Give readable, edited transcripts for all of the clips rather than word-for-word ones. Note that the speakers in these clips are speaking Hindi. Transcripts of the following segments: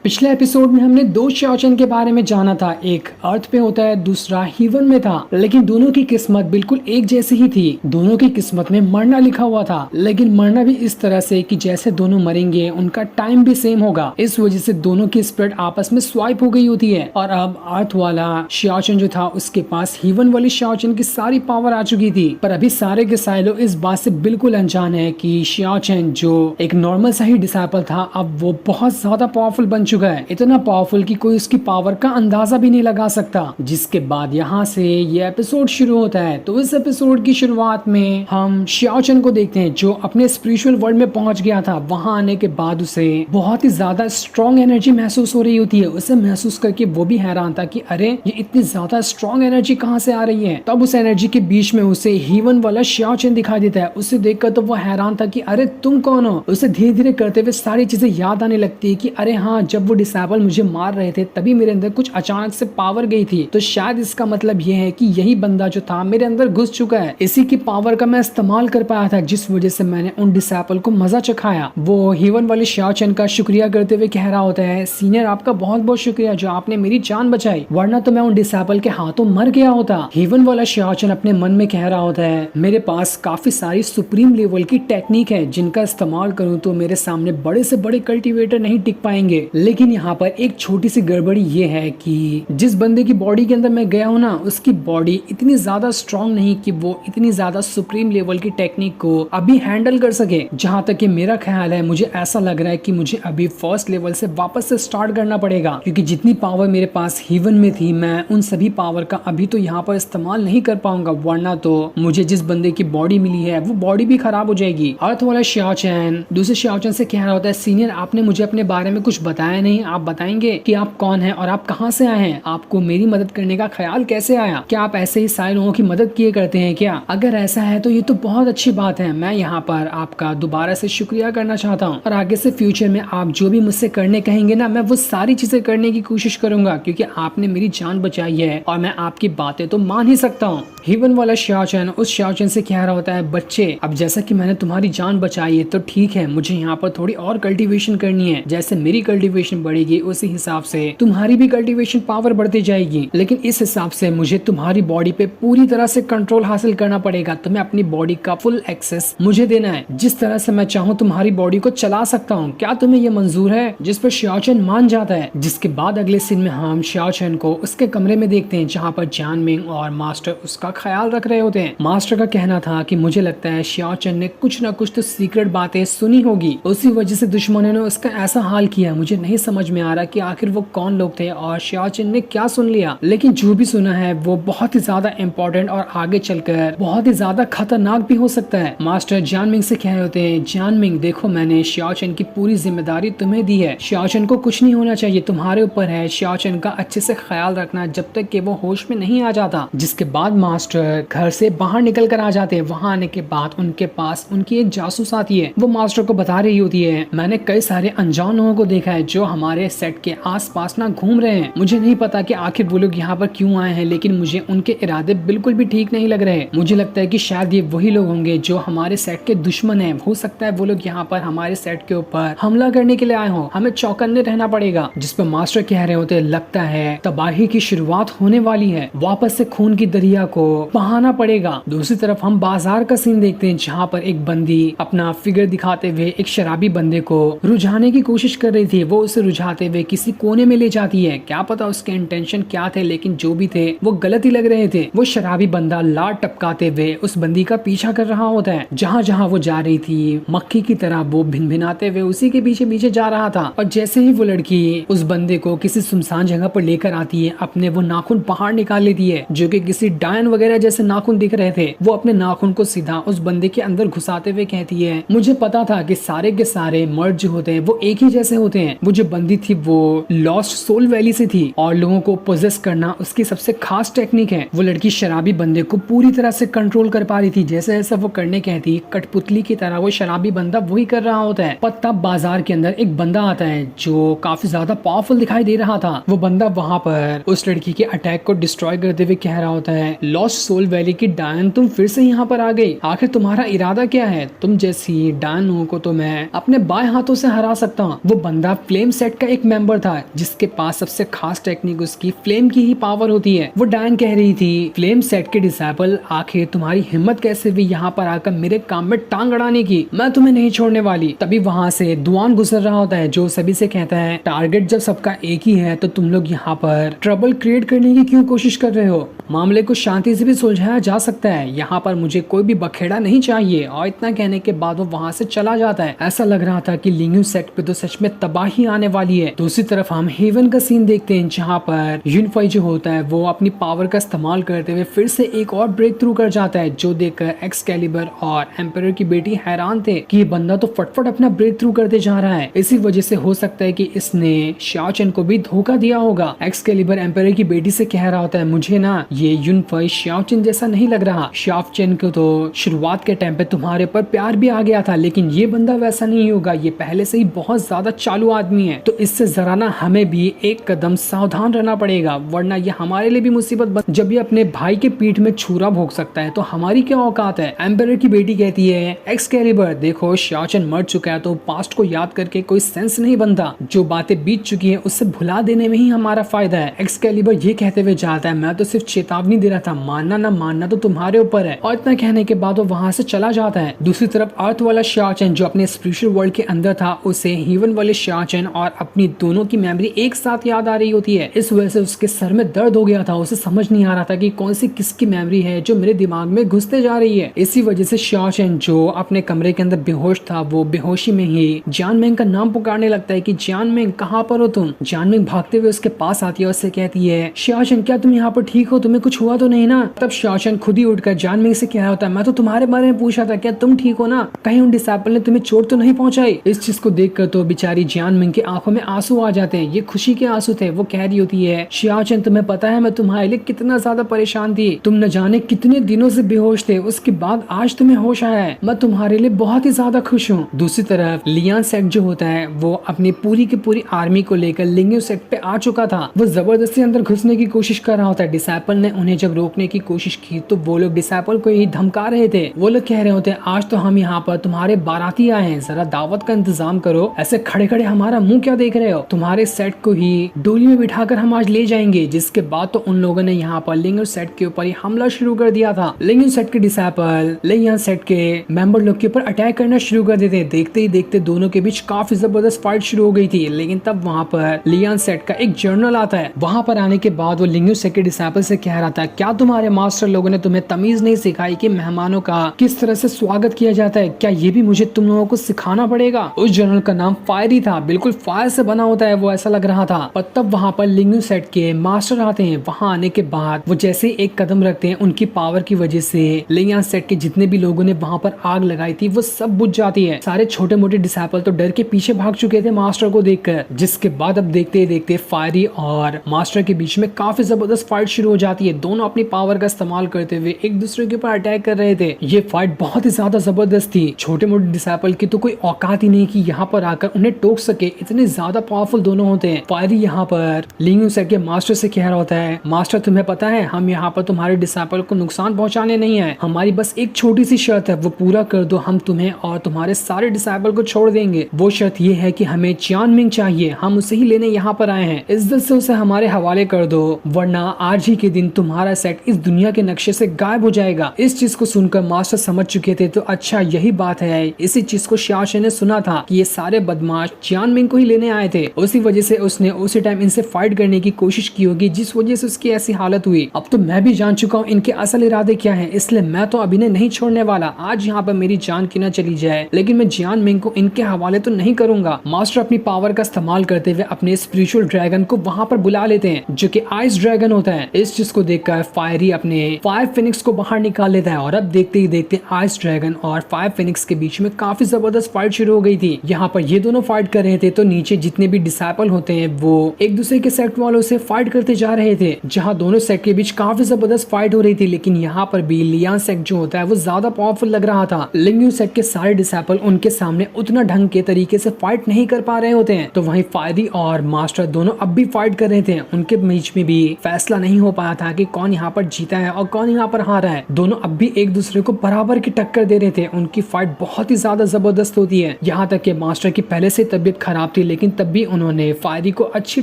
पिछले एपिसोड में हमने दो शाओचन के बारे में जाना था। एक अर्थ पे होता है, दूसरा हीवन में था। लेकिन दोनों की किस्मत बिल्कुल एक जैसी ही थी। दोनों की किस्मत में मरना लिखा हुआ था, लेकिन मरना भी इस तरह से कि जैसे दोनों मरेंगे उनका टाइम भी सेम होगा। इस वजह से दोनों की स्पिरिट आपस में स्वाइप हो गई होती है। और अब अर्थ वाला शाओचन जो था उसके पास हीवन वाली शाओचन की सारी पावर आ चुकी थी। पर अभी सारे के सारे लोग इस बात से बिल्कुल अनजान है कि शाओचन जो एक नॉर्मल सा ही डिसाइपल था, अब वो बहुत ज्यादा पावरफुल बन चुका है। इतना पावरफुल कि कोई उसकी पावर का अंदाजा भी नहीं लगा सकता। जिसके बाद यहाँ से ये एपिसोड शुरू होता है। तो इस एपिसोड की शुरुआत में हम शाओचन को देखते हैं जो अपने स्पिरिचुअल वर्ल्ड में पहुंच गया था। वहां आने के बाद उसे बहुत ही ज्यादा स्ट्रॉन्ग एनर्जी महसूस हो रही होती है। उसे महसूस करके वो भी हैरान था कि अरे ये इतनी ज्यादा स्ट्रॉन्ग एनर्जी कहाँ से आ रही है। तब उस एनर्जी के बीच में उसे हीवन वाला शाओचन दिखाई देता है। उसे देखकर तो वो हैरान था कि अरे तुम कौन हो। उसे धीरे धीरे करते हुए सारी चीजें याद आने लगती है कि अरे हाँ, जब वो डिसाइपल मुझे मार रहे थे तभी मेरे अंदर कुछ अचानक से पावर गई थी। तो शायद इसका मतलब ये है कि यही बंदा जो था मेरे अंदर घुस चुका है। इसी की पावर का मैं इस्तेमाल कर पाया था, जिस वजह से मैंने उन डिसाइपल को मजा चखाया। वो हीवन वाले शाओचन का शुक्रिया करते हुए कह रहा होता है, सीनियर आपका बहुत बहुत शुक्रिया जो आपने मेरी जान बचाई, वरना तो मैं उन डिसाइपल के हाथों मर गया होता। हीवन वाला शाओचन अपने मन में कह रहा होता है, मेरे पास काफी सारी सुप्रीम लेवल की टेक्निक है जिनका इस्तेमाल करूं तो मेरे सामने बड़े से बड़े कल्टीवेटर नहीं टिक पाएंगे। लेकिन यहाँ पर एक छोटी सी गड़बड़ी ये है कि जिस बंदे की बॉडी के अंदर मैं गया हूँ ना, उसकी बॉडी इतनी ज्यादा स्ट्रांग नहीं कि वो इतनी ज्यादा सुप्रीम लेवल की टेक्निक को अभी हैंडल कर सके। जहाँ तक कि मेरा ख्याल है, मुझे ऐसा लग रहा है कि मुझे अभी फर्स्ट लेवल से वापस से स्टार्ट करना पड़ेगा, क्योंकि जितनी पावर मेरे पास हीवन में थी मैं उन सभी पावर का अभी तो यहाँ पर इस्तेमाल नहीं कर पाऊंगा, वरना तो मुझे जिस बंदे की बॉडी मिली है वो बॉडी भी खराब हो जाएगी। अर्थ वाला शाओचन दूसरे शाओचन से कह रहा होता है, सीनियर आपने मुझे अपने बारे में कुछ बताया नहीं, आप बताएंगे कि आप कौन हैं और आप कहां से आए हैं। आपको मेरी मदद करने का ख्याल कैसे आया? क्या आप ऐसे ही सारे लोगों की मदद किए करते हैं क्या? अगर ऐसा है तो ये तो बहुत अच्छी बात है। मैं यहाँ पर आपका दोबारा से शुक्रिया करना चाहता हूँ और आगे से फ्यूचर में आप जो भी मुझसे करने कहेंगे ना, मैं वो सारी चीजें करने की कोशिश करूंगा, क्योंकि आपने मेरी जान बचाई है और मैं आपकी बातें तो मान ही सकता हूँ। हीवन वाला शाओचन उस शाओचन से कह रहा होता है, बच्चे अब जैसा कि मैंने तुम्हारी जान बचाई है तो ठीक है, मुझे यहाँ पर थोड़ी और कल्टीवेशन करनी है। जैसे मेरी कल्टीवेशन बढ़ेगी उसी हिसाब से तुम्हारी भी कल्टीवेशन पावर बढ़ती जाएगी, लेकिन इस हिसाब से मुझे तुम्हारी बॉडी पे पूरी तरह से कंट्रोल हासिल करना पड़ेगा। तुम्हें अपनी बॉडी का फुल एक्सेस मुझे देना है। जिस तरह से मैं चाहूँ तुम्हारी बॉडी को चला सकता हूँ। क्या तुम्हें ये मंजूर है? जिस पर शाओचन मान जाता है। जिसके बाद अगले सीन में हम शाओचन को उसके कमरे में देखते हैं, जहाँ पर जानमिंग और मास्टर उसका ख्याल रख रहे होते हैं। मास्टर का कहना था कि मुझे लगता है शाओचन ने कुछ न कुछ तो सीक्रेट बातें सुनी होगी, उसी वजह से दुश्मनों ने उसका ऐसा हाल किया। मुझे नहीं समझ में आ रहा कि आखिर वो कौन लोग थे और शाओचन ने क्या सुन लिया, लेकिन जो भी सुना है वो बहुत ही ज्यादा इम्पोर्टेंट और आगे चलकर बहुत ही ज्यादा खतरनाक भी हो सकता है। मास्टर जानमिंग से कह रहे होते हैं, जानमिंग देखो मैंने शाओचन की पूरी जिम्मेदारी तुम्हें दी है। शाओचन को कुछ नहीं होना चाहिए, तुम्हारे ऊपर है। शाओचन का अच्छे से ख्याल रखना जब तक कि वो होश में नहीं आ जाता। जिसके बाद मास्टर घर से बाहर निकल कर आ जाते हैं। वहां आने के बाद उनके पास उनकी एक जासूस आती है। वो मास्टर को बता रही होती है, मैंने कई सारे अनजान लोगों को देखा है जो हमारे सेट के आसपास ना घूम रहे हैं। मुझे नहीं पता कि आखिर वो लोग यहाँ पर क्यों आए हैं, लेकिन मुझे उनके इरादे बिल्कुल भी ठीक नहीं लग रहे। मुझे लगता है कि शायद ये वही लोग होंगे जो हमारे सेट के दुश्मन हैं। हो सकता है वो लोग यहाँ पर हमारे सेट के ऊपर हमला करने के लिए आए हों। हमें चौकन्ने रहना पड़ेगा। जिस पर मास्टर कह रहे होते, लगता है तबाही की शुरुआत होने वाली है, वापस से खून की दरिया को बहाना पड़ेगा। दूसरी तरफ हम बाजार का सीन देखते हैं, जहाँ पर एक बंदी अपना फिगर दिखाते हुए एक शराबी बंदे को रुझाने की कोशिश कर रही थी। वो उसे रुझाते हुए किसी कोने में ले जाती है। क्या पता उसके इंटेंशन क्या थे, लेकिन जो भी थे वो गलत ही लग रहे थे। वो शराबी बंदा लाड टपकाते हुए उस बंदी का पीछा कर रहा होता है। जहाँ जहाँ वो जा रही थी मक्खी की तरह वो भिनभिनाते हुए उसी के पीछे पीछे जा रहा था। और जैसे ही वो लड़की उस बंदे को किसी सुनसान जगह पर लेकर आती है, अपने वो नाखून बाहर निकाल लेती है जो कि किसी डायन वगैरह जैसे नाखून दिख रहे थे। वो अपने नाखून को सीधा उस बंदे के अंदर घुसाते हुए कहती है, मुझे पता था कि सारे के सारे मर्द जो होते हैं वो एक ही जैसे होते हैं। वो जो बंदी थी वो लॉस्ट सोल वैली से थी और लोगों को पोजेस करना उसकी सबसे खास टेक्निक है। वो लड़की शराबी बंदे को पूरी तरह से कंट्रोल कर पा रही थी। जैसे जैसा वो करने कहती, कठपुतली की तरह वो शराबी बंदा वही कर रहा होता है। पर तब बाजार के अंदर एक बंदा आता है जो काफी ज्यादा पावरफुल दिखाई दे रहा था। वो बंदा वहाँ पर उस लड़की के अटैक को डिस्ट्रॉय करते हुए कह रहा होता है, लॉस्ट सोल वैली की डायन तुम फिर से यहाँ पर आ गई। आखिर तुम्हारा इरादा क्या है? तुम जैसी डायन को तो मैं अपने बाएं हाथों से हरा सकता हूँ। वो बंदा फ्लेम सेट का एक मेंबर था जिसके पास सबसे खास टेक्निक उसकी फ्लेम की ही पावर होती है। वो डायन कह रही थी, फ्लेम सेट के डिसाइपल, आखिर तुम्हारी हिम्मत कैसे हुई यहाँ पर आकर मेरे काम में टांग अड़ाने की? मैं तुम्हें नहीं छोड़ने वाली। तभी वहाँ से दुआन गुजर रहा होता है जो सभी से कहता है, टारगेट जब सबका एक ही है तो तुम लोग यहाँ पर ट्रबल क्रिएट करने की क्यों कोशिश कर रहे हो? मामले को शांति से भी सुलझाया जा सकता है, यहाँ पर मुझे कोई भी बखेड़ा नहीं चाहिए। और इतना कहने के बाद वो वहाँ से चला जाता है। ऐसा लग रहा था कि लिंगू सेट पे तो सच में तबाही आने वाली है। दूसरी तरफ हम हेवन का सीन देखते हैं जहाँ पर यूनिफाई जो होता है वो अपनी पावर का इस्तेमाल करते हुए फिर से एक और ब्रेक थ्रू कर जाता है, जो देखकर एक्सकैलिबर और एम्परर की बेटी हैरान थे कि ये बंदा तो फटफट अपना ब्रेक थ्रू करते जा रहा है। इसी वजह से हो सकता है कि इसने शाओ चेन को भी धोखा दिया होगा। एक्सकैलिबर एम्परर की बेटी से कह रहा होता है, मुझे ना ये यूनिफाई शाओ चेन जैसा नहीं लग रहा। शाओ चेन को तो शुरुआत के टाइम पे तुम्हारे पर प्यार भी आ गया था, लेकिन ये बंदा वैसा नहीं होगा। ये पहले से ही बहुत ज्यादा चालू आदमी है, तो इससे जरा ना हमें भी एक कदम सावधान रहना पड़ेगा, वरना ये हमारे लिए भी मुसीबत जब ये अपने भाई के पीठ में छुरा भोग सकता है तो हमारी क्या औकात है। एम्परर की बेटी कहती है, एक्सकैलिबर देखो शाओ चेन मर चुका है तो पास्ट को याद करके कोई सेंस नहीं बनता। जो बातें बीत चुकी है उससे भुला देने में ही हमारा फायदा है। एक्सकैलिबर ये कहते हुए जाता है, मैं तो सिर्फ चेतावनी दे रहा था, मानना ना मानना तो तुम्हारे ऊपर है। और इतना कहने के बाद वो वहाँ से चला जाता है। दूसरी तरफ अर्थ वाला शाओ चेन जो अपने स्पिरिचुअल वर्ल्ड के अंदर था, उसे हेवन वाले शाओ चेन और अपनी दोनों की मेमोरी एक साथ याद आ रही होती है। इस वजह से उसके सर में दर्द हो गया था। उसे समझ नहीं आ रहा था कि कौन सी किसकी मेमोरी है जो मेरे दिमाग में घुसते जा रही है। इसी वजह से शाओ चेन जो अपने कमरे के अंदर बेहोश था, वो बेहोशी में ही जान मेंग का नाम पुकारने लगता है कि जान मेंग कहाँ पर हो तुम? जान मेंग भागते हुए उसके पास आती है और उससे कहती है, शाओ चेन क्या तुम यहाँ पर ठीक हो? तुम्हें कुछ हुआ तो नहीं ना? तब शाओ चेन खुद ही उठकर जान मेंग से कह रहा होता है, मैं तो तुम्हारे बारे में पूछा था, क्या तुम ठीक हो ना? कहीं उन डिसाइपल ने तुम्हें चोट तो नहीं पहुंचाई? इस चीज को देखकर तो बेचारी जान मेंग की आंखों में आंसू आ जाते हैं। ये खुशी के आंसू थे। वो कह रही होती है, शाओ चेन तुम्हें पता है मैं तुम्हारे लिए कितना ज्यादा परेशान थी, तुम न जाने कितने दिनों से बेहोश थे, उसके बाद आज तुम्हें होश आया है। मैं तुम्हारे लिए बहुत ही ज्यादा खुश हूँ। दूसरी तरफ लियान सेट जो होता है वो अपनी पूरी की पूरी आर्मी को लेकर लिंगू सेट पे आ चुका था। वो जबरदस्ती अंदर घुसने की कोशिश कर रहा होता है। डिसाइपल ने उन्हें जब रोकने की कोशिश की तो वो लोग डिसाइपल को ही धमका रहे थे। वो लोग कह रहे होते हैं, आज तो हम यहाँ पर तुम्हारे बाराती आए हैं, जरा दावत का इंतजाम करो, ऐसे खड़े खड़े हमारा मुंह क्या देख रहे हो? तुम्हारे सेट को ही डोली में बिठाकर हम आज ले जाएंगे। जिसके बाद तो उन लोगों ने यहाँ पर लिंगू सेट के ऊपर ही हमला शुरू कर दिया था। लिंगू सेट के डिसाइपल लियान सेट के मेंबर लोग के ऊपर अटैक करना शुरू कर देते। देखते ही देखते दोनों के बीच काफी जबरदस्त फाइट शुरू हो गई थी। लेकिन तब वहाँ पर लियान सेट का एक जर्नल आता है। वहाँ पर आने के बाद वो लिंगू सेट के डिसाइपल से कह रहा था, क्या तुम्हारे मास्टर लोगों ने तुम्हें तमीज नहीं सिखाई कि मेहमानों का किस तरह से स्वागत किया जाता है? क्या ये भी मुझे तुम लोगों को सिखाना पड़ेगा? उस जर्नल का नाम फायरी था, बिल्कुल फायर से बना होता है वो, ऐसा लग रहा था। पर तब वहाँ पर लिंगू सेट के मास्टर आते हैं। वहाँ आने के बाद वो जैसे एक कदम रखते हैं, उनकी पावर की वजह से लियान सेट के जितने भी लोगों ने वहाँ पर आग लगाई थी वो सब बुझ जाती है। सारे छोटे मोटे डिसाइपल तो डर के पीछे भाग चुके थे मास्टर को देखकर। जिसके बाद अब देखते ही देखते फायरी और मास्टर के बीच में काफी जबरदस्त फाइट शुरू हो जाती है। दोनों अपनी पावर का इस्तेमाल करते हुए एक दूसरे के ऊपर अटैक कर रहे थे। ये फाइट बहुत ही ज्यादा जबरदस्त थी। छोटे मोटे डिसाइपल की तो कोई औकात ही नहीं कि यहाँ पर आकर उन्हें टोक सके, इतने ज्यादा पावरफुल दोनों होते हैं। फायरी यहाँ पर लिंगू सेट के मास्टर से कह रहा होता है, मास्टर तुम्हें पता है हम यहाँ पर तुम्हारे डिसाइपल को नुकसान पहुंचाने नहीं है, हमारी बस एक छोटी सी शर्त है, वो पूरा कर दो, हम तुम्हें और तुम्हारे सारे डिसाइपल को छोड़ देंगे। वो शर्त ये है कि हमें जान मिंग चाहिए, हम उसे ही लेने यहाँ पर आए हैं, इज्जत से उसे हमारे हवाले कर दो, वरना आज ही के दिन तुम्हारा सेट इस दुनिया के नक्शे से गायब हो जाएगा। इस चीज को सुनकर मास्टर समझ चुके थे, तो अच्छा यही बात है। इसी चीज को शाओ चेन ने सुना था कि ये सारे बदमाश जान मिंग को ही लेने आए थे। उसी वजह से उसने उसी टाइम इनसे फाइट करने की कोशिश की होगी, जिस वजह से उसकी ऐसी हालत हुई। अब तो मैं भी जान चुका हूँ इनके असल इरादे क्या है, इसलिए मैं तो अभी नहीं छोड़ने वाला। आज यहाँ पर मेरी जान की न चली जाए, लेकिन मैं जान मिंग को इनके हवाले तो नहीं करूंगा। मास्टर अपनी पावर का इस्तेमाल करते हुए अपने स्पिरिचुअल ड्रैगन को वहाँ पर बुला लेते हैं, जो कि आइस ड्रैगन होता है। इस चीज को देखकर फायरी अपने फायर फिनिक्स को बाहर निकाल लेता है। और अब देखते ही देखते आइस ड्रैगन और फायर फिनिक्स के बीच में काफी जबरदस्त फाइट शुरू हो गई थी। यहाँ पर ये दोनों फाइट कर रहे थे, तो नीचे जितने भी डिसाइपल होते हैं वो एक दूसरे के सेट वालों से फाइट करते जा रहे थे, जहाँ दोनों सेट के बीच काफी जबरदस्त फाइट हो रही थी। लेकिन यहाँ पर भी लियान सेट जो होता है वो ज्यादा पावरफुल लग रहा था। लिंगू सेट के सारे डिसाइपल उनके सामने उतना ढंग के तरीके से फाइट नहीं कर पा रहे होते हैं। तो वहीं फायरी और मास्टर दोनों अब भी फाइट कर रहे थे। उनके बीच में भी फैसला नहीं हो पाया था कि कौन यहाँ पर जीता है और कौन यहाँ पर हारा है। दोनों अब भी एक दूसरे को बराबर की टक्कर दे रहे थे। उनकी फाइट बहुत ही ज्यादा जबरदस्त होती है। यहाँ तक कि मास्टर की पहले से तबीयत खराब थी, लेकिन तब भी उन्होंने फायरी को अच्छी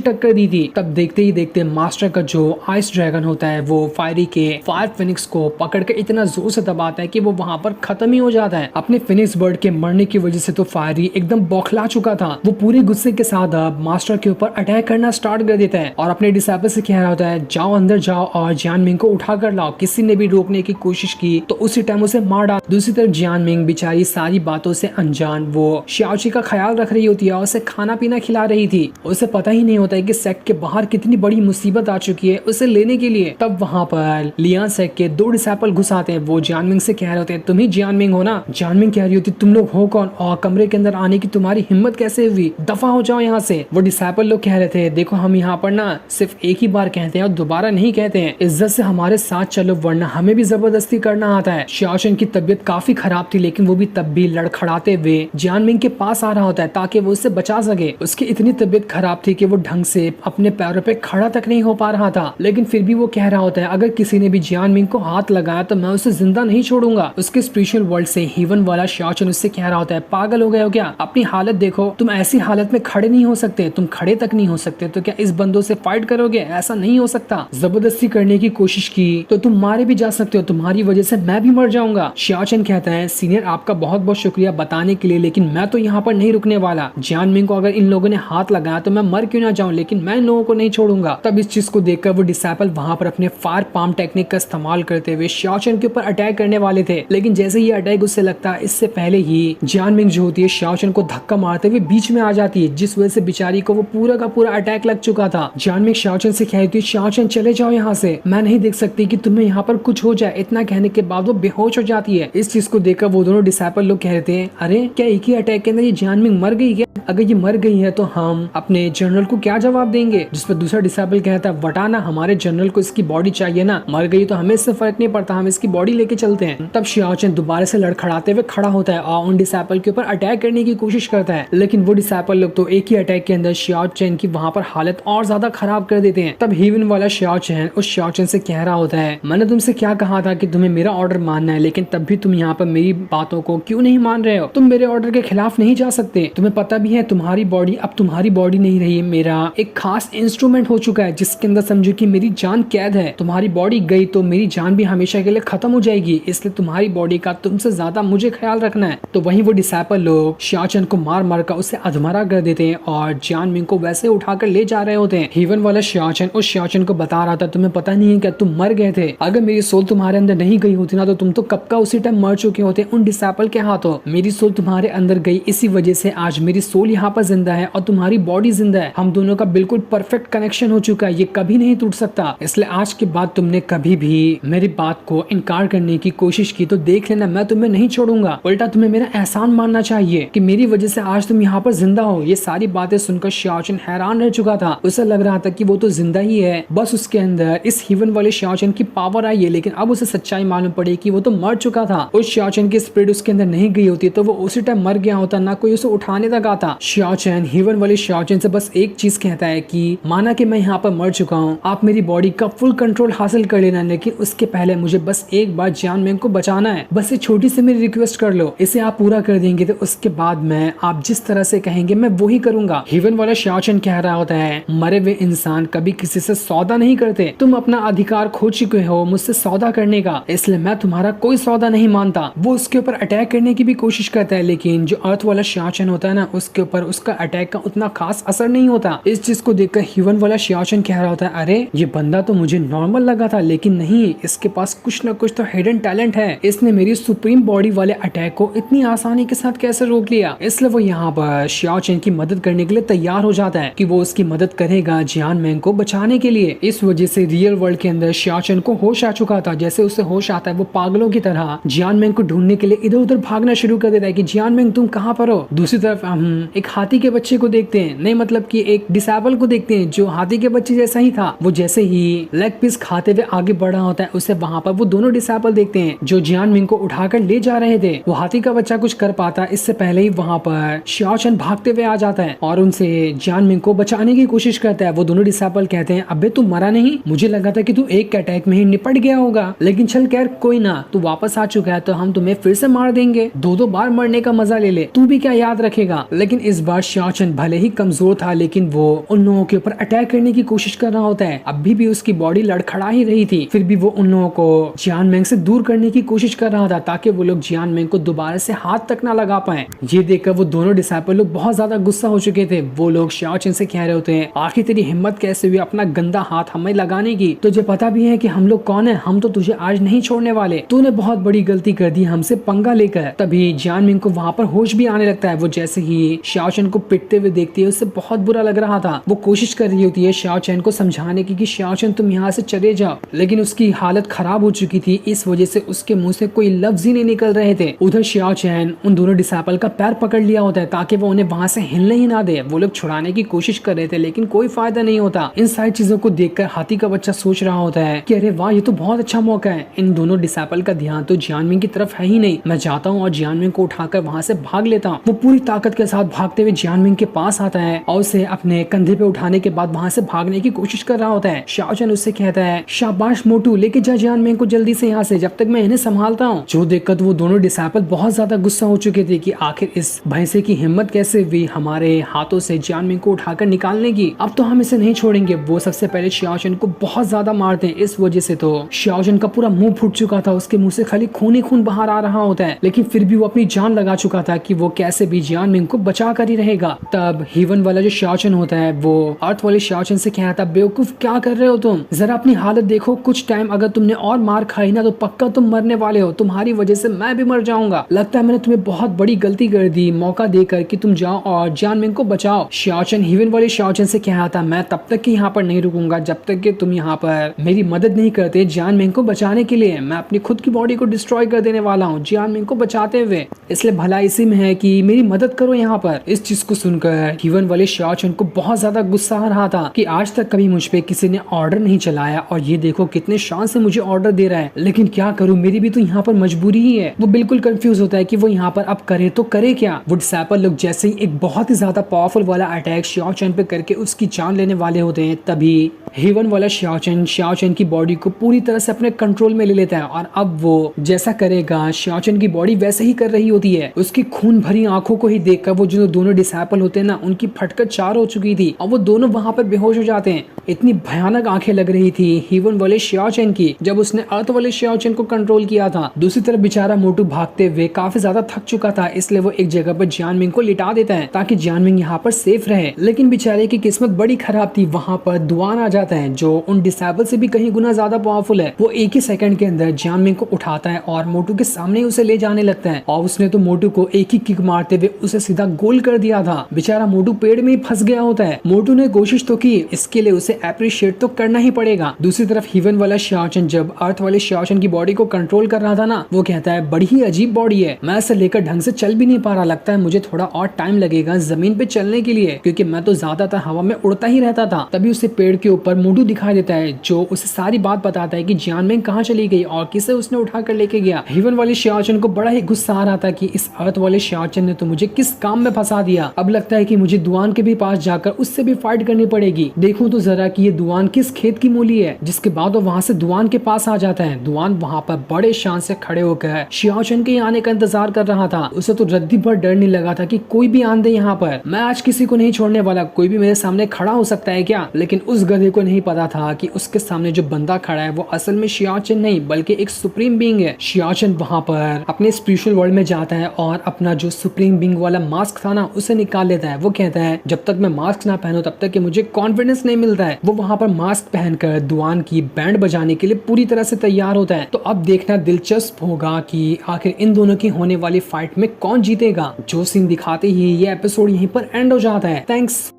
टक्कर दी थी। तब देखते ही देखते मास्टर का जो आइस ड्रैगन होता है वो फायरी के फायर फिनिक्स को पकड़ के इतना जोर से दबाता है कि वो वहां पर खत्म ही हो जाता है। अपने फिनिक्स बर्ड के मरने की वजह से तो फायरी एकदम बौखला चुका था। वो पूरे गुस्से के साथ अब मास्टर के ऊपर अटैक करना स्टार्ट कर देता है और अपने डिसाइपल से कह रहा होता है जाओ अंदर जाओ और जियानमिंग को उठा कर लाओ। किसी ने भी रोकने की कोशिश की तो उसी टाइम उसे मार डाल। दूसरी तरफ जियानमिंग बेचारी सारी बातों से अनजान वो शाओची का ख्याल रख रही होती है और उसे खाना पीना खिला रही थी। उसे पता ही नहीं होता है कि सेक्ट के बाहर कितनी बड़ी मुसीबत आ चुकी है उसे लेने के लिए। तब वहां पर लियान सेक्ट के 2 डिसाइपल घुस आते हैं। वो जियानमिंग से कह रहे होते हैं तुम ही जियानमिंग हो ना। जियानमिंग कह रही होती तुम लोग हो कौन और कमरे के अंदर आने की तुम्हारी हिम्मत कैसे हुई, दफा हो जाओ यहाँ से। वो डिसाइपल लोग कह रहे थे देखो हम यहाँ पर ना सिर्फ एक ही बार कहते हैं और दोबारा नहीं कहते हैं, इज्जत से हमारे साथ चलो वरना हमें भी जबरदस्ती करना आता है। शाओशन की तबीयत काफी खराब थी, लेकिन वो भी तब भी लड़खड़ाते हुए जियानमिंग के पास आ रहा होता है ताकि वो उससे बचा सके। उसकी इतनी तबीयत खराब थी कि वो ढंग से अपने पैरों पे खड़ा तक नहीं हो पा रहा था, लेकिन फिर भी वो कह रहा होता है अगर किसी ने भी जियानमिंग को हाथ लगाया तो मैं उसे जिंदा नहीं छोड़ूंगा। उसके स्पिरिचुअल वर्ल्ड से हीवन वाला शाओशन उससे कह रहा होता है पागल हो गए हो क्या, अपनी हालत देखो, तुम ऐसी हालत में खड़े नहीं हो सकते, तुम खड़े तक नहीं हो सकते तो क्या इस बंदों से फाइट करोगे, ऐसा नहीं हो सकता। जबरदस्ती करने की कोशिश की तो तुम मारे भी जा सकते हो, तुम्हारी वजह से मैं भी मर जाऊंगा। शाओशन कहता है सीनियर आपका बहुत बहुत शुक्रिया बताने के लिए, लेकिन मैं तो यहाँ पर नहीं रुकने वाला। जियानमिंग को अगर इन लोगों ने हाथ लगाया तो मैं मर क्यों ना जाऊं, लेकिन मैं इन लोगों को नहीं छोड़ूंगा। तब इस चीज को देखकर वो डिसाइपल वहां पर अपने फायर पाम टेक्निक का इस्तेमाल करते हुए शाओशन के ऊपर अटैक करने वाले थे, लेकिन जैसे ही अटैक उससे लगता है इससे पहले ही जियानमिंग जो होती है शाओशन को धक्का मारते हुए बीच में आ जाती है, जिस वजह से बेचारी को वो पूरा का पूरा अटैक लग चुका था। जियानमिंग शाओशन से कहती है शाओशन चले जाओ यहाँ से, मैं नहीं देख सकती कि तुम्हें यहाँ पर कुछ हो जाए। इतना कहने के बाद वो बेहोश हो जाती है। इस चीज को देखकर वो दोनों डिसाइपल लोग कहते हैं अरे क्या एक ही अटैक के अंदर ये जियानमिंग मर गई क्या, अगर ये मर गई है तो हम अपने जनरल को क्या जवाब देंगे। जिस पर दूसरा डिसाइपल कहता है वटाना हमारे जनरल को इसकी बॉडी चाहिए ना, मर गई तो हमें इससे फर्क नहीं पड़ता, हम इसकी बॉडी लेके चलते हैं। तब शाओशन दोबारा से लड़खड़ाते हुए खड़ा होता है और उन डिसाइपल के ऊपर अटैक करने की कोशिश करता है, लेकिन वो डिसाइपल लोग तो एक ही अटैक के अंदर शाओशन की वहां पर हालत और ज्यादा खराब कर देते हैं। तब हीवन वाला शाओशन उस शाओशन से कह रहा होता है मैंने तुमसे क्या कहा था कि तुम्हें मेरा ऑर्डर मानना है, लेकिन तब भी तुम यहाँ पर मेरी बातों को क्यों नहीं मान रहे हो, तुम मेरे ऑर्डर के खिलाफ नहीं जा सकते। तुम्हें पता भी है तुम्हारी बॉडी अब तुम्हारी बॉडी नहीं रही, मेरा एक खास इंस्ट्रूमेंट हो चुका है जिसके अंदर समझो कि मेरी जान कैद है। तुम्हारी बॉडी गई तो मेरी जान भी हमेशा के लिए खत्म हो जाएगी, इसलिए तुम्हारी बॉडी का तुमसे ज्यादा मुझे ख्याल रखना है। तो वहीं वो डिसाइपल लोग शाओशन को मार मार कर उसे अधमरा कर देते हैं और जियानमिंग को वैसे उठाकर ले जा रहे होते हैं। हीवन वाला शाओशन उस शाओशन को बता रहा था तुम्हें पता नहीं है क्या तुम मर गए थे, अगर मेरी सोल तुम्हारे अंदर नहीं गई होती ना तो तुम तो कब का उसी टाइम मर चुके होते उन डिसाइपल के हाथों। मेरी सोल तुम्हारे अंदर गई, इसी वजह से आज मेरी सोल यहाँ पर जिंदा है और तुम्हारी बॉडी जिंदा है। हम दोनों का बिल्कुल परफेक्ट कनेक्शन हो चुका है, ये कभी नहीं टूट सकता। इसलिए आज के बाद तुमने कभी भी मेरी बात को इनकार करने की कोशिश की तो देख लेना मैं तुम्हें नहीं छोड़ूंगा, उल्टा तुम्हें मेरा एहसान मानना चाहिए कि मेरी वजह से आज तुम यहाँ पर जिंदा हो। ये सारी बातें सुनकर शाओशन हैरान रह चुका था, उसे लग रहा था कि वो तो जिंदा ही है, बस उसके अंदर इस हीवन वाले शाओशन की पावर आई है, लेकिन अब उसे सच्चाई मालूम पड़ी कि वो तो मर चुका था। उस शाओशन की स्पिरिट उसके अंदर नहीं गई होती तो वो उसी टाइम मर गया होता, ना कोई उसे उठाने तक आता। शाओशन हीवन वाले शाओशन से बस एक चीज कहता है कि माना कि मैं यहाँ पर मर चुका हूँ, आप मेरी बॉडी का फुल कंट्रोल हासिल कर लेना, लेकिन उसके पहले मुझे बस एक बार जियानमिंग को बचाना है, बस ये छोटी सी मेरी रिक्वेस्ट कर लो, इसे आप पूरा कर देंगे तो उसके बाद मैं आप जिस तरह से कहेंगे मैं वो ही करूंगा। हीवन वाला शाओशन कह रहा होता है मरे हुए इंसान कभी किसी से सौदा नहीं करते, तुम अपना अधिकार खो चुके हो मुझसे सौदा करने का, इसलिए मैं तुम्हारा कोई सौदा नहीं मानता। वो उसके ऊपर अटैक करने की भी कोशिश करता है, लेकिन जो अर्थ वाला शाओशन होता है ना उसके ऊपर उसका अटैक का उतना खास असर नहीं होता। इस चीज को देखकर हीवन वाला शाओशन कह रहा होता है अरे ये बंदा तो मुझे नॉर्मल लगा था, लेकिन नहीं, इसके पास कुछ न कुछ तो हिडन टैलेंट है, इसने मेरी सुप्रीम बॉडी वाले अटैक को इतनी आसानी के साथ कैसे रोक लिया। इसलिए वो यहाँ पर शाओशन की मदद करने के लिए तैयार हो जाता है कि वो उसकी मदद करेगा जियानमिंग को बचाने के लिए। इस वजह से रियल वर्ल्ड के अंदर शाओशन को होश आ चुका था, जैसे उसे होश आता है वो पागलों की तरह जियानमिंग को ढूंढने के लिए इधर उधर भागना शुरू कर देता है कि जियानमिंग तुम कहाँ पर हो। दूसरी तरफ हम एक हाथी के बच्चे को देखते हैं, नहीं मतलब कि एक डिसेबल को देखते हैं जो हाथी के बच्चे जैसा ही था। वो जैसे ही लेग पीस खाते हुए आगे बढ़ा होता है उसे वहाँ पर वो दोनों डिसेबल देखते हैं जो जियानमिंग को उठाकर ले जा रहे थे। वो हाथी का बच्चा कुछ कर पाता इससे पहले ही वहाँ पर शाओशन भागते हुए आ जाता है और उनसे जियानमिंग को बचाने की कोशिश करता है। वो दोनों डिसेबल कहते हैं अबे तू मरा नहीं, मुझे लगा था कि तू एक अटैक में ही निपट गया होगा, लेकिन चल खैर कोई ना, तू वापस आ चुका है तो हम तुम्हें फिर से मार देंगे, दो बार मरने का मजा ले ले, तू भी क्या याद रखेगा। लेकिन इस बार शाओचन भले ही कमजोर था लेकिन वो उन लोगों के ऊपर अटैक करने की कोशिश कर रहा होता है। अभी भी उसकी बॉडी लड़खड़ा ही रही थी, फिर भी वो उन लोगों को जियान मेंग से दूर करने की कोशिश कर रहा था ताकि वो लोग जियान मेंग को दोबारा से हाथ तक ना लगा पाए। ये देखकर वो दोनों डिसाइपल लोग बहुत ज्यादा गुस्सा हो चुके थे। वो लोग शाओचन से कह रहे होते हैं, आखिर तेरी हिम्मत कैसे हुई अपना गंदा हाथ हमें लगाने की? तुझे पता भी है कि हम लोग कौन है? हम तो तुझे आज नहीं छोड़ने वाले। तूने बहुत बड़ी गलती कर दी हमसे पंगा लेकर। तभी जियान मेंग को वहाँ पर होश भी आने लगता है। वो जैसे ही शाओचन को पिटते हुए देखती है उससे बहुत बुरा लग रहा था। वो कोशिश कर रही होती है शाओचन को समझाने की कि शाओचन तुम यहाँ से चले जाओ, लेकिन उसकी हालत खराब हो चुकी थी। इस वजह से उसके मुंह से कोई लफ्ज ही नहीं निकल रहे थे। उधर शाओचन उन दोनों डिसाइपल का पैर पकड़ लिया होता है ताकि वो उन्हें वहां से हिलने ही ना दे। वो लोग छुड़ाने की कोशिश कर रहे थे लेकिन कोई फायदा नहीं होता। इन सारी चीजों को देखकर हाथी का बच्चा सोच रहा होता है कि अरे वाह, ये तो बहुत अच्छा मौका है। इन दोनों डिसाइपल का ध्यान तो जियान मेंग की तरफ है ही नहीं। मैं जाता हूँ और जियान मेंग को उठाकर वहां से भाग लेता हूँ। वो पूरी ताकत के साथ भागते हुए जियान मेंग के पास आता है और उसे अपने कंधे पे उठाने के बाद वहां से भागने की कोशिश कर रहा होता है। शाओचन उससे कहता है, शाबाश मोटू, लेके जा जियान मेंग को जल्दी से यहाँ से, जब तक मैं इन्हें संभालता हूँ। जो देखकर वो दोनों डिसाइपल बहुत ज्यादा गुस्सा हो चुके थे कि आखिर इस भैंसे की हिम्मत कैसे हुई हमारे हाथों से जियान मेंग को उठाकर निकालने की। अब तो हम इसे नहीं छोड़ेंगे। वो सबसे पहले शाओचन को बहुत ज्यादा मारते हैं। इस वजह से तो शाओचन का पूरा मुंह फूट चुका था, उसके मुंह से खाली खून ही खून बाहर आ रहा होता है, लेकिन फिर भी वो अपनी जान लगा चुका था कि वो कैसे भी जियान मेंग को बचा कर ही रहेगा। तब हीवन वाला जो शाओचन होता है वो अर्थ वाले शाओचन से कहता, बेवकूफ क्या कर रहे हो तुम? जरा अपनी हालत देखो। कुछ टाइम अगर तुमने और मार खाई ना तो पक्का तुम मरने वाले हो। तुम्हारी वजह से मैं भी मर जाऊंगा। लगता है मैंने तुम्हें बहुत बड़ी गलती कर दी मौका देकर कि तुम जाओ और जियान मेंग को बचाओ। शाओचन हीवन वाले शाओचन से कहता, मैं तब तक यहाँ पर नहीं रुकूंगा जब तक कि तुम यहाँ पर मेरी मदद नहीं करते जियान मेंग को बचाने के लिए। मैं अपनी खुद की बॉडी को डिस्ट्रॉय कर देने वाला हूँ जियान मेंग को बचाते हुए, इसलिए भला इसी में है कि मेरी मदद करो यहाँ पर। इस चीज को सुनकर हीवन वाले शाओचन को बहुत ज्यादा गुस्सा आ रहा था कि आज तक कभी मुझ पे किसी ने ऑर्डर नहीं चलाया और ये देखो कितने शान से मुझे ऑर्डर दे रहा है, लेकिन क्या करूँ, मेरी भी तो यहाँ पर मजबूरी ही है। वो बिल्कुल कंफ्यूज होता है कि वो यहाँ पर अब करे तो करे क्या। वो डिसाइपल लोग जैसे ही एक बहुत ही ज्यादा पावरफुल वाला अटैक शाओचन पे करके उसकी जान लेने वाले होते हैं, तभी हीवन वाला शाओचन की बॉडी को पूरी तरह से अपने कंट्रोल में ले लेता है और अब वो जैसा करेगा शाओचन की बॉडी वैसे ही कर रही होती है। उसकी खून भरी आंखों को ही देखकर वो जो दोनों डिसाइपल होते हैं ना, उनकी फटकर चार हो चुकी थी और वो दोनों वहां पर बेहोश हो जाते हैं। इतनी भयानक आंखें लग रही थी हीवन वाले शाओचन की जब उसने अर्थ वाले शाओचन को कंट्रोल किया था। दूसरी तरफ बेचारा मोटू भागते हुए काफी ज्यादा थक चुका था, इसलिए वो एक जगह पर जियान मेंग को लिटा देता है ताकि जियान मेंग यहाँ पर सेफ रहे। लेकिन बेचारे की किस्मत बड़ी खराब थी। वहां पर दुआन आ जाता है जो उन डिसाइपल से भी कहीं गुना ज्यादा पावरफुल है। वो एक ही सेकंड के अंदर जियान मेंग को उठाता है और मोटू के सामने उसे ले जाने लगता है और उसने तो मोटू को एक ही किक मारते हुए उसे सीधा गोल कर दिया था। बेचारा मोटू पेड़ में ही फंस गया होता है। मोटू ने कोशिश तो की, इसके लिए उसे अप्रिशिएट तो करना ही पड़ेगा। दूसरी तरफ हीवन वाला शाओचन जब अर्थ वाले शाओचन की बॉडी को कंट्रोल कर रहा था ना, वो कहता है बड़ी ही अजीब बॉडी है, मैं इसे लेकर ढंग से चल भी नहीं पा रहा, लगता है मुझे थोड़ा और टाइम लगेगा जमीन पे चलने के लिए क्योंकि मैं तो ज्यादातर हवा में उड़ता ही रहता था। तभी उसे पेड़ के ऊपर मोटू दिखाई देता है जो उसे सारी बात बताता है कि जियान मेंग कहाँ चली गई और किसे उसने उठा कर लेके गया। हीवन वाले शाओचन को बड़ा ही गुस्सा आ रहा था कि इस अर्थ वाले शाओचन ने तो मुझे किस काम में फंसा दिया। अब लगता है कि मुझे दुआन के भी पास जाकर उससे भी फाइट करनी पड़ेगी। देखूं तो जरा कि ये दुआन किस खेत की मूली है। जिसके बाद वो वहां से दुआन के पास आ जाता है। दुआन वहां पर बड़े शान से खड़े होकर शाओचन के आने का इंतजार कर रहा था। उसे तो रद्दी भर डर नहीं लगा था कि कोई भी आंदे यहाँ पर, मैं आज किसी को नहीं छोड़ने वाला, कोई भी मेरे सामने खड़ा हो सकता है क्या। लेकिन उस गधे को नहीं पता था कि उसके सामने जो बंदा खड़ा है वो असल में शाओचन नहीं बल्कि एक सुप्रीम बीइंग है। शाओचन वहां पर अपने स्पिरिचुअल वर्ल्ड में जाता है और अपना जो सुप्रीम बीइंग वाला मास्क था ना उसे निकाल लेता है। वो कहता है जब तक मैं मास्क ना पहनूं तब तक कि मुझे कॉन्फिडेंस नहीं मिलता है। वो वहां पर मास्क पहनकर दुआन की बैंड बजाने के लिए पूरी तरह से तैयार होता है। तो अब देखना दिलचस्प होगा कि आखिर इन दोनों की होने वाली फाइट में कौन जीतेगा। जो सीन दिखाते ही ये एपिसोड यहीं पर एंड हो जाता है। थैंक्स।